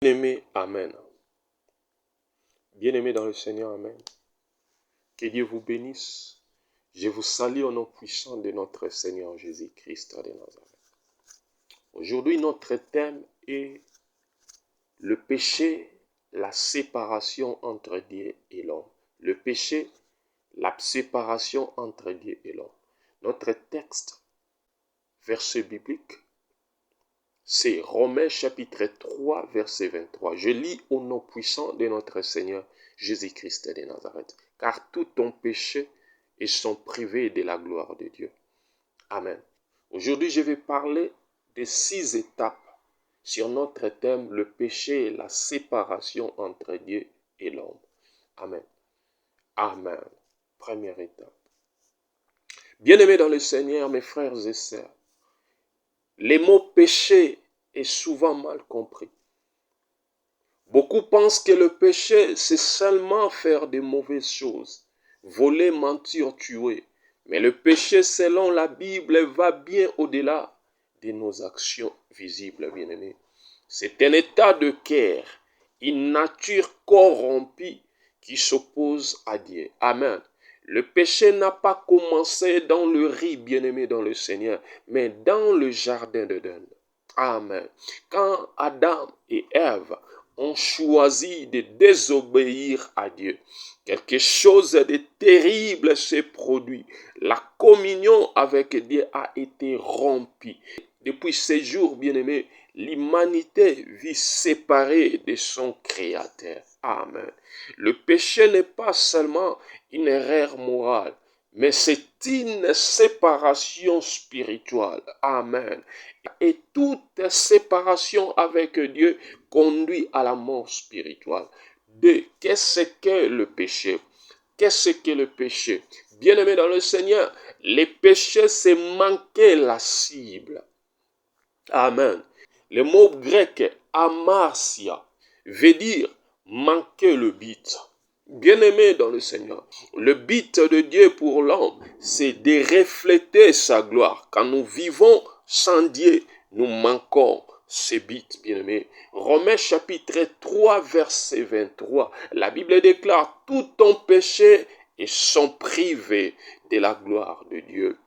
Bien-aimé, Amen. Bien-aimé dans le Seigneur, Amen. Que Dieu vous bénisse. Je vous salue au nom puissant de notre Seigneur Jésus-Christ de Nazareth. Aujourd'hui, notre thème est le péché, la séparation entre Dieu et l'homme. Le péché, la séparation entre Dieu et l'homme. Notre texte, verset biblique, c'est Romains chapitre 3, verset 23. Je lis au nom puissant de notre Seigneur Jésus-Christ de Nazareth. Car tous ont péché et sont privés de la gloire de Dieu. Amen. Aujourd'hui, je vais parler de 6 étapes sur notre thème, le péché et la séparation entre Dieu et l'homme. Amen. Amen. Première étape. Bien-aimés dans le Seigneur, mes frères et sœurs, les mots péché est souvent mal compris. Beaucoup pensent que le péché, c'est seulement faire de mauvaises choses, voler, mentir, tuer. Mais le péché, selon la Bible, va bien au-delà de nos actions visibles, bien-aimés. C'est un état de cœur, une nature corrompue qui s'oppose à Dieu. Amen. Le péché n'a pas commencé dans le riz, bien-aimé dans le Seigneur, mais dans le jardin d'Éden. Amen. Quand Adam et Ève ont choisi de désobéir à Dieu, quelque chose de terrible s'est produit. La communion avec Dieu a été rompue. Depuis ces jours, bien-aimés, l'humanité vit séparée de son Créateur. Amen. Le péché n'est pas seulement une erreur morale, mais c'est une séparation spirituelle. Amen. Et toute séparation avec Dieu conduit à la mort spirituelle. Qu'est-ce que le péché? Qu'est-ce que le péché? Bien-aimé dans le Seigneur, le péché, c'est manquer la cible. Amen. Le mot grec amarsia veut dire manquer le but. Bien-aimé dans le Seigneur, le but de Dieu pour l'homme, c'est de refléter sa gloire. Quand nous vivons sans Dieu, nous manquons ce but, bien-aimé. Romains chapitre 3, verset 23. La Bible déclare, tout ont péché et sont privés de la gloire de Dieu.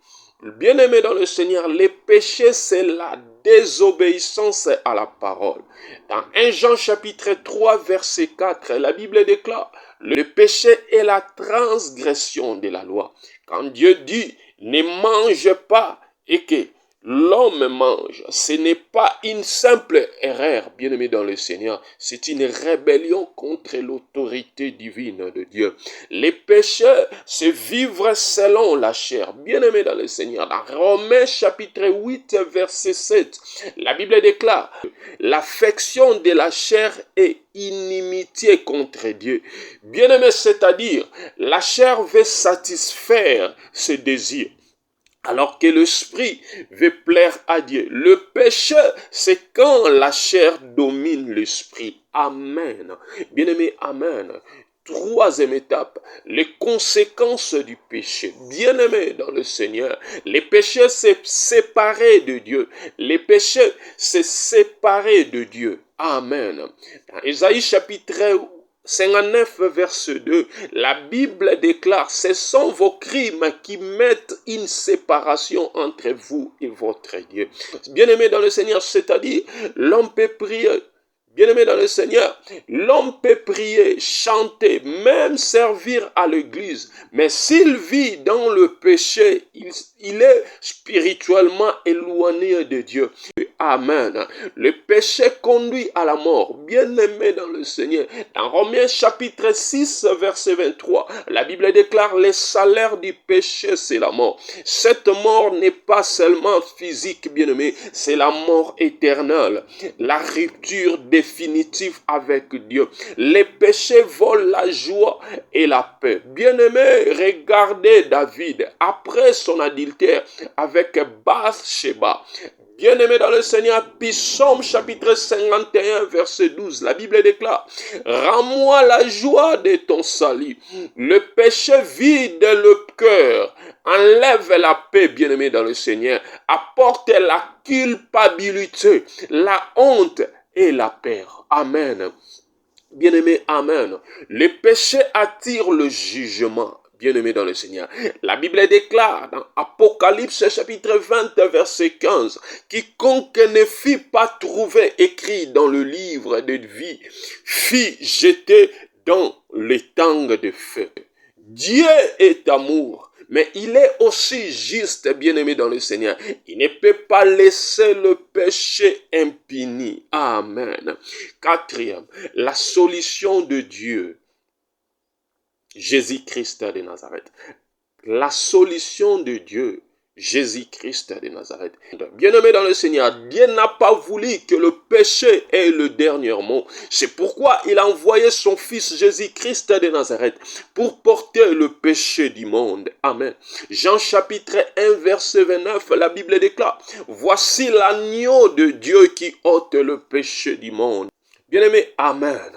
Bien-aimé dans le Seigneur, le péché, c'est la désobéissance à la parole. Dans 1 Jean chapitre 3, verset 4, la Bible déclare, le péché est la transgression de la loi. Quand Dieu dit, ne mange pas et que l'homme mange, ce n'est pas une simple erreur, bien-aimé dans le Seigneur, c'est une rébellion contre l'autorité divine de Dieu. Les péchés, c'est vivre selon la chair, bien-aimé dans le Seigneur. Dans Romains chapitre 8, verset 7, la Bible déclare, l'affection de la chair est inimitié contre Dieu. Bien-aimé, c'est-à-dire, la chair veut satisfaire ses désirs, alors que l'esprit veut plaire à Dieu. Le péché, c'est quand la chair domine l'esprit. Amen. Bien-aimé, amen. Troisième étape, les conséquences du péché. Bien-aimé dans le Seigneur, les péchés, c'est séparer de Dieu. Les péchés, c'est séparer de Dieu. Amen. Dans Ésaïe chapitre 59, verset 2, la Bible déclare, ce sont vos crimes qui mettent une séparation entre vous et votre Dieu. Bien-aimé dans le Seigneur, c'est-à-dire, l'homme peut prier. Bien-aimé dans le Seigneur, l'homme peut prier, chanter, même servir à l'église. Mais s'il vit dans le péché, il est spirituellement éloigné de Dieu. Amen. Le péché conduit à la mort. Bien-aimé dans le Seigneur. Dans Romains chapitre 6, verset 23, la Bible déclare, le salaire du péché, c'est la mort. Cette mort n'est pas seulement physique, bien-aimé, c'est la mort éternelle. La rupture définitive avec Dieu. Les péchés volent la joie et la paix. Bien-aimé, regardez David, après son adultère avec Bathsheba. Bien-aimé dans le Seigneur, Psaume chapitre 51, verset 12, la Bible déclare, rends-moi la joie de ton salut. Le péché vide le cœur, enlève la paix, bien-aimé dans le Seigneur, apporte la culpabilité, la honte et la perd. Amen. Bien-aimé, amen. Le péché attire le jugement. Bien-aimé dans le Seigneur. La Bible déclare dans Apocalypse chapitre 20 verset 15, quiconque ne fut pas trouvé écrit dans le livre de vie fut jeté dans les tangs de feu. Dieu est amour, mais il est aussi juste, bien-aimé dans le Seigneur. Il ne peut pas laisser le péché impuni. Amen. Quatrième, la solution de Dieu, Jésus-Christ de Nazareth. La solution de Dieu, Jésus-Christ de Nazareth. Bien-aimé dans le Seigneur, Dieu n'a pas voulu que le péché ait le dernier mot. C'est pourquoi il a envoyé son fils Jésus-Christ de Nazareth pour porter le péché du monde. Amen. Jean chapitre 1 verset 29, la Bible déclare, voici l'agneau de Dieu qui ôte le péché du monde. Bien-aimé, amen.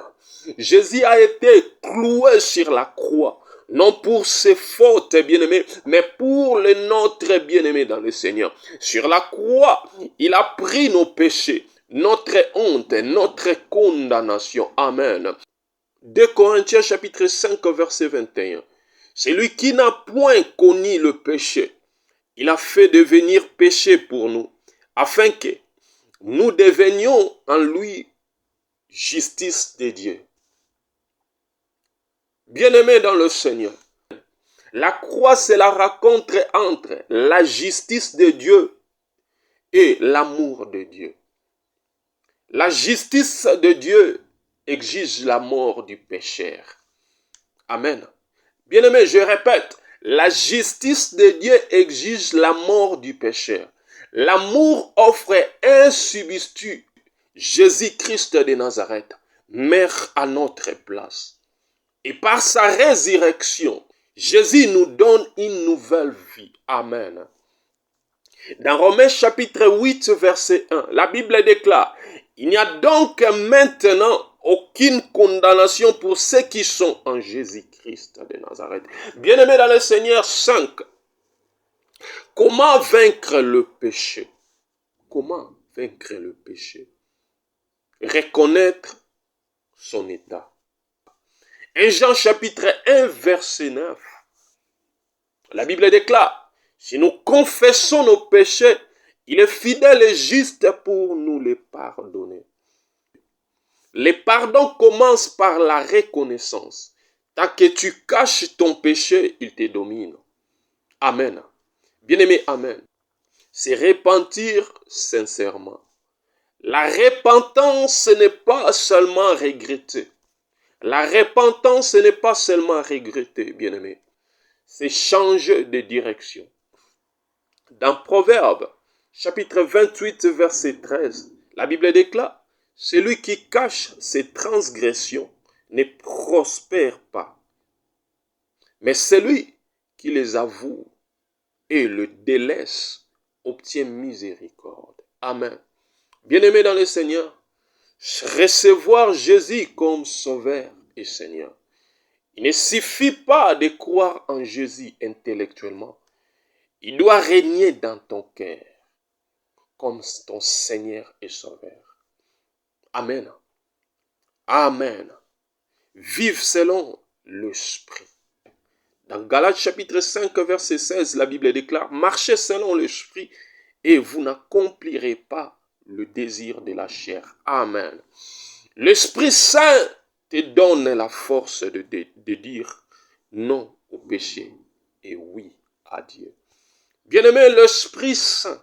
Jésus a été cloué sur la croix. Non pour ses fautes, bien-aimés, mais pour le nôtre, bien-aimés dans le Seigneur. Sur la croix, il a pris nos péchés, notre honte, notre condamnation. Amen. 2 Corinthiens chapitre 5 verset 21. Celui qui n'a point connu le péché, il a fait devenir péché pour nous, afin que nous devenions en lui justice de Dieu. Bien-aimés dans le Seigneur, la croix, c'est la rencontre entre la justice de Dieu et l'amour de Dieu. La justice de Dieu exige la mort du pécheur. Amen. Bien-aimés, je répète, la justice de Dieu exige la mort du pécheur. L'amour offre un substitut, Jésus-Christ de Nazareth, meurt à notre place. Et par sa résurrection, Jésus nous donne une nouvelle vie. Amen. Dans Romains chapitre 8, verset 1, la Bible déclare, il n'y a donc maintenant aucune condamnation pour ceux qui sont en Jésus-Christ de Nazareth. Bien-aimés dans le Seigneur, 5. Comment vaincre le péché? Comment vaincre le péché? Reconnaître son état. 1 Jean chapitre 1 verset 9. La Bible déclare, si nous confessons nos péchés, il est fidèle et juste pour nous les pardonner. Le pardon commence par la reconnaissance. Tant que tu caches ton péché, il te domine. Amen. Bien-aimé, amen. C'est repentir sincèrement. La repentance, ce n'est pas seulement regretter. La repentance, ce n'est pas seulement regretter, bien-aimé. C'est changer de direction. Dans Proverbe, chapitre 28, verset 13, la Bible déclare, celui qui cache ses transgressions ne prospère pas, mais celui qui les avoue et le délaisse obtient miséricorde. Amen. Bien-aimé dans le Seigneur, recevoir Jésus comme Sauveur et Seigneur. Il ne suffit pas de croire en Jésus intellectuellement. Il doit régner dans ton cœur comme ton Seigneur et Sauveur. Amen. Amen. Vive selon l'Esprit. Dans Galates chapitre 5 verset 16, la Bible déclare, marchez selon l'Esprit et vous n'accomplirez pas le désir de la chair. Amen. L'Esprit Saint te donne la force de dire non au péché et oui à Dieu. Bien-aimé, l'Esprit Saint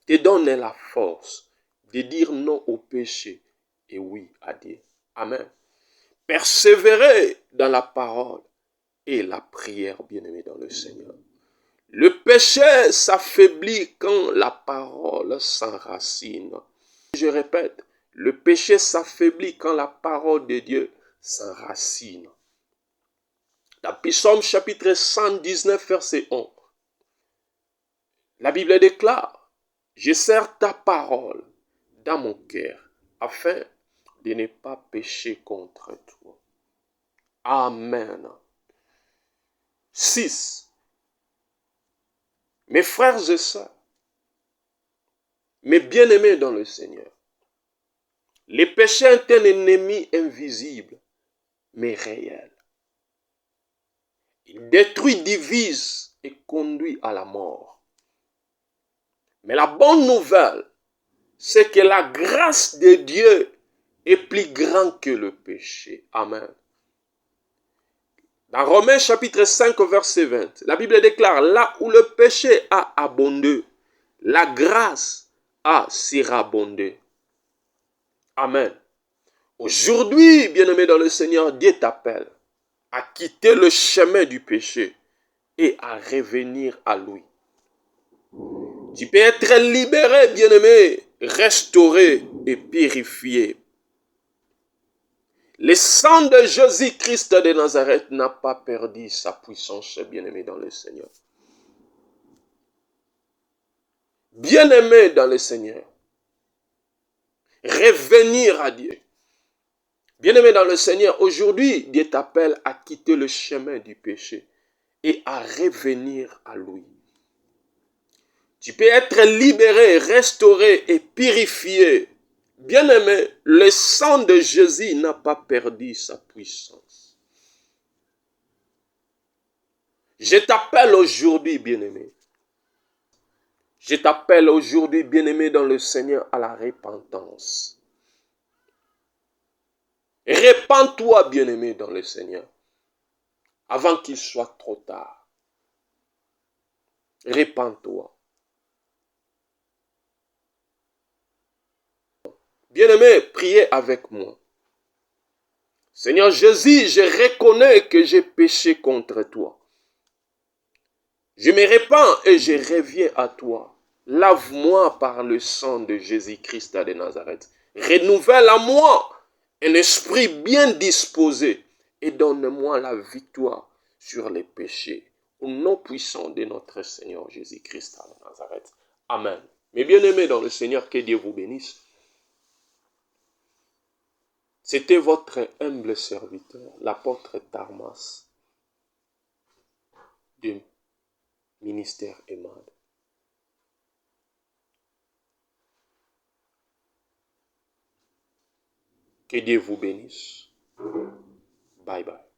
te donne la force de dire non au péché et oui à Dieu. Amen. Persévérer dans la parole et la prière, bien-aimé dans le Seigneur. Le péché s'affaiblit quand la parole s'enracine. Je répète, le péché s'affaiblit quand la parole de Dieu s'enracine. Dans Psaume chapitre 119, verset 11, la Bible déclare, je serre ta parole dans mon cœur afin de ne pas pécher contre toi. Amen. 6. Mes frères et sœurs, mes bien-aimés dans le Seigneur, Le péché est un ennemi invisible, mais réel. Il détruit, divise et conduit à la mort. Mais la bonne nouvelle, c'est que la grâce de Dieu est plus grande que le péché. Amen. Dans Romains chapitre 5, verset 20, la Bible déclare, là où le péché a abondé, la grâce a surabondé. Amen. Aujourd'hui, bien-aimé dans le Seigneur, Dieu t'appelle à quitter le chemin du péché et à revenir à lui. Tu peux être libéré, bien-aimé, restauré et purifié. Le sang de Jésus-Christ de Nazareth n'a pas perdu sa puissance, bien-aimé dans le Seigneur. Bien-aimé dans le Seigneur, revenir à Dieu. Bien-aimé dans le Seigneur, aujourd'hui, Dieu t'appelle à quitter le chemin du péché et à revenir à lui. Tu peux être libéré, restauré et purifié. Bien-aimé, le sang de Jésus n'a pas perdu sa puissance. Je t'appelle aujourd'hui, bien-aimé. Je t'appelle aujourd'hui, bien-aimé dans le Seigneur, à la repentance. Répands-toi, bien-aimé, dans le Seigneur, avant qu'il soit trop tard. Répands-toi. Bien-aimé, priez avec moi. Seigneur Jésus, je reconnais que j'ai péché contre toi. Je me répands et je reviens à toi. Lave-moi par le sang de Jésus-Christ de Nazareth. Renouvelle à moi un esprit bien disposé et donne-moi la victoire sur les péchés. Au nom puissant de notre Seigneur Jésus-Christ de Nazareth. Amen. Mes bien-aimés dans le Seigneur, que Dieu vous bénisse. C'était votre humble serviteur, l'apôtre Tarmas, du ministère EMAD. Que Dieu vous bénisse. Bye bye.